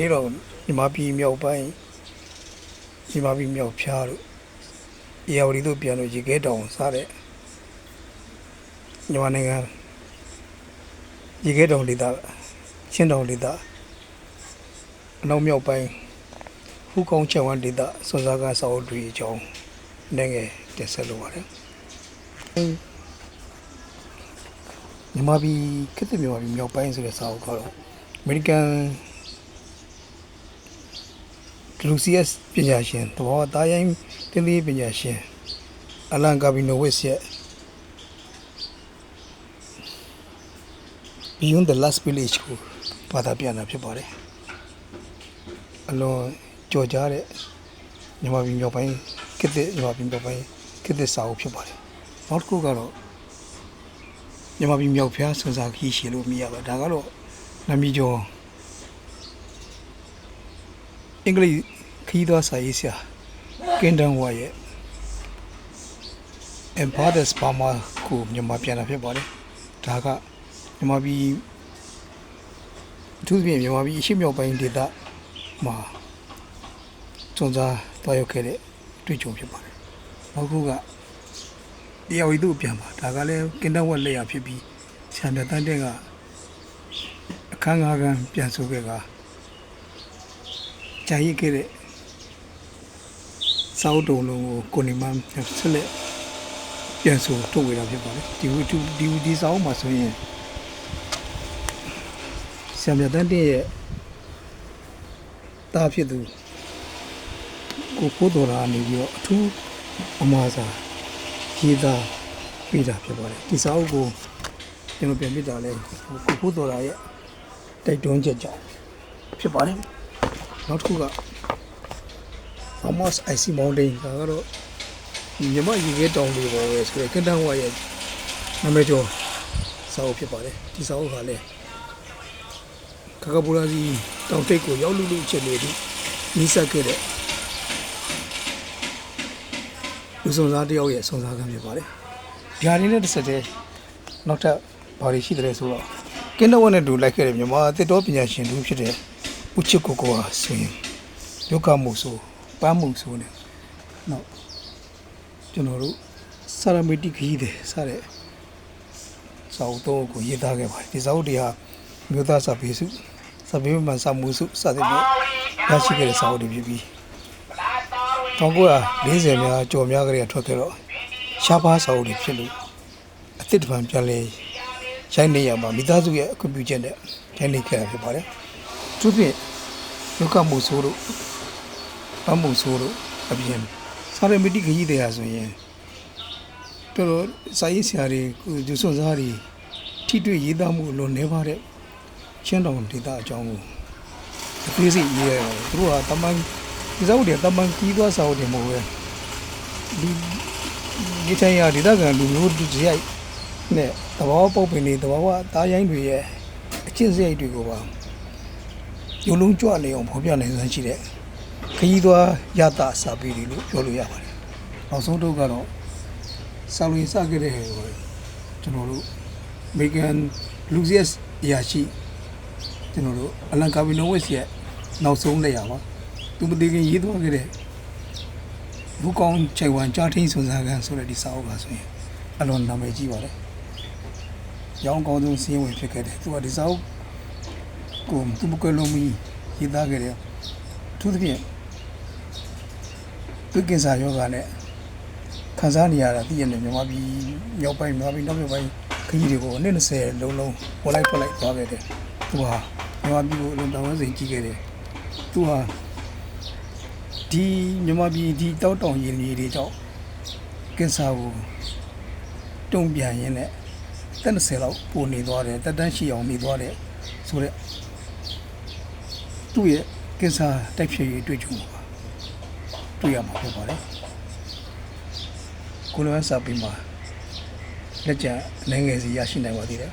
နေတော့ညီမပြည်မြောက်ပိုင်းညီမပြည်မြောက်ဖြားတို့အေယာဝတီတို့ပြန်လို့ရေခဲတောင်စားတဲ့ညီမနိုင်ငံရေခဲတောင်ဒေသချင်းတောင်ဒေသအနောက်မြောက်ပိုင်းဟူကောင်းချောင်းဒေသစွန်စားကစာအုပ်တွေအကြောင်းနဲ့ငယ်တင်ဆက်လိုပါတယ်ညီမပြည်ခေတ်သစ်မြန်မာပြည်မြောက်ပိုင်းဆိုတဲ့စာအုပ်ကတော့အမေရိကန်လူစီယက်ပညာရှင်တဘောသားရိုင်းတင်းသေးပညာရှင်အလန်ကာဘီနိုဝစ်ရဲ့ Beyond the Last Village ကိုဘာသာပြန်တာဖြစ်ပါတယ်အလွန်ကြော်ကြားတဲ့မြန်မာပြည်မြောက်ပိုင်းခေတ်သစ်မြန်မာပြည်မြောက်ပိုင်းခေတ်သစ်စာအုပ်ဖြစ်ပါတယ်နောက်တစ်ခုကတော့မြန်မာပြည်မြောက်ဖျားစွန်စားခီးရှည်လို့မြင်ရပါဒါကတော့နာမည်ကျော်အင်္ဂလိပ်ခီးသွားစာရေးဆရာကင်တန်ဝါရဲ့ Empire's Burma ကိုမြန်မာပြန်တာဖြစ်ပါတယ်ဒါကမြန်မာပြည်အထူးသဖြင့်မြန်မာပြည်အရှေ့မြောက်ပိုင်းဒေသမှာစွန်စားသွားရောက်ခဲ့တဲ့တွေ့ကြုံဖြစ်ပါတယ်နောက်ခုကတရားဝီတို့ပြန်ပါဒါကလည်းကင်တန်ဝါလက်ရဖြစ်ပြီးဆရာမြတ်တန်းတဲ့ကအခန်းငါးခန်းပြန်ဆိုခဲ့ကကြာရစ်ခဲ့တဲ့စာအုပ်တုံးလုံးကိုကိုနေမှဆက်လက်ပြန်ဆိုထုတ်ဝေတာဖြစ်ပါတယ်ဒီစာအုပ်မှာဆိုရင်ဆရာမြတ်တန်းတဲ့ရဲ့တာဖြစ်သူကိုဖိုးတော်ရာနေပြီးတော့အထူးအမှားစာရေးသားပေးတာဖြစ်ပါတယ်ဒီစာအုပ်ကိုကျွန်တော်ပြန်ပြတာလဲကိုဖိုးတော်ရာရဲ့တိုက်တွန်းချက်ကြောင့်ဖြစ်ပါတယ်နောက်တစ်ခုက Almost Icy Mountain ဒါကတော့မြန်မာရေခဲတောင်တွေပေါ်ပဲဆိုတဲ့ကင်တန်ဝါရဲ့နာမည်ကျော်စာအုပ်ဖြစ်ပါတယ်ဒီစာအုပ်ကလည်းကကပူရာစီတောင်ထိပ်ကိုရောက်လူအချက်လေးတွေနီးစပ်ခဲ့တဲ့လူစုံစားတယောက်ရဲ့စုံစားကံဖြစ်ပါတယ်ဒီဟာလေးနဲ့တစ်ဆက်တည်းနောက်ထပ်ဘာတွေရှိတယ်ဆိုတော့ကင်တန်ဝါနဲ့တူလိုက်ခဲ့တဲ့မြန်မာသစ်တောပညာရှင်လူဖြစ်တဲ့ဦးချစ်ကိုကိုဟာဆိုရင်ဒုက္ခမှုဆိုပန်းမှုဆိုနေနောက်ကျွန်တော်တို့စာရမီတိခီးတယ်စတဲ့စာအုပ်တော့ကိုရေးသားခဲ့ပါတယ်ဒီစာအုပ်တွေဟာမြို့သားစာပေစုစာပေမှန်စာမှုစုစသဖြင့်ရရှိခဲ့တဲ့စာအုပ်တွေဖြစ်ပြီး1940များကျော်များကလေးထွက်ခဲ့တော့ရှားပါးစာအုပ်တွေဖြစ်လို့အသစ်တစ်ပံပြန်လဲရိုက်နေရမှာမိသားစုရဲ့အကူအညီနဲ့ရိုက်နေခဲ့တာဖြစ်ပါတယ်သူဖြင့်ဒုက္ခမှုဆိုလို့ပန်းမှုဆိုလို့အပြင်စာရမီတိခရီးတွေဟာဆိုရင်တော်တော်စာရေးဆရာတွေသူစွန်စားတွေထိတွေ့ရေးသားမှုလွန်နေပါတဲ့ချင်းတောင်ဒေသအကြောင်းကိုအသေးစိတ်ရေးရတယ်သူတို့ဟာတမန်ဒီစာအုပ်တွေတမန်ကြီးသွားစာအုပ်တွေမဟုတ်ဘူးဒီတိုင်းရဒေသခံလူမျိုးတွေရိုက်နဲ့တဘာဝပုတ်ပင်တွေတဘာဝသားရိုင်းတွေရဲ့အချင်းစရိုက်တွေကိုပါရုံလုံးကြွနေအောင်ဖော်ပြနိုင်စွမ်းရှိတဲ့ခရီးသွားရတာစာပေတွေလို့ပြောလို့ရပါတယ်နောက်ဆုံးတော့ကတော့ဆောင်းရင်းစခဲ့တဲ့ဟဲ့ကျွန်တော်တို့အမေရိကန်လူစီယက်အရာရှိကျွန်တော်တို့အလန်ကာဘီနိုဝစ်ရဲ့နောက်ဆုံးလက်ရပါသူမတည်ခင်ရေးသွားခဲ့တဲ့ဘူကောင်းချိုင်ဝမ်ကြားထင်းစွန်စားကန်ဆိုတဲ့ဒီစာအုပ်ပါဆိုရင်အလွန်နာမည်ကြီးပါတယ်ရောင်းကောင်းဆုံးစီးဝင်ဖြစ်ခဲ့တယ်သူကဒီစာအုပ်ကိုသူမကွယ်လုံးမီရေးသားခဲ့တယ်သူသဖြင့်သူကင်ဆာယောဂနဲ့ခံစားနေရတာသိရတယ်မြန်မာပြည်မြောက်ပိုင်းမြန်မာပြည်နောက်မြောက်ပိုင်းခရီးတွေကိုနှစ်20လုံးလုံးဝလိုက်ထွက်လိုက်သွားခဲ့တယ်သူဟာမြန်မာပြည်ကိုအလွန်တောင်းဝစိန်ကြီးခဲ့တယ်သူဟာဒီမြန်မာပြည်ဒီတောက်တောင်ရင်ကြီးတွေကြောင့်ကင်ဆာကိုတုံ့ပြန်ရင်းနဲ့တက်20လောက်ပိုနေသွားတယ်တက်တန်းရှိအောင်နေသွားတယ်ဆိုတော့သူ့ရဲ့ကင်ဆာတိုက်ဖြည့်ရေးတွေ့ကြုံပါတွေ့ရမှာဖြစ်ပါတယ်ကိုလိုအပ်စာပြီးမှာလက်ကျန်နိုင်ငံစီရရှိနိုင်ပါသေးတယ်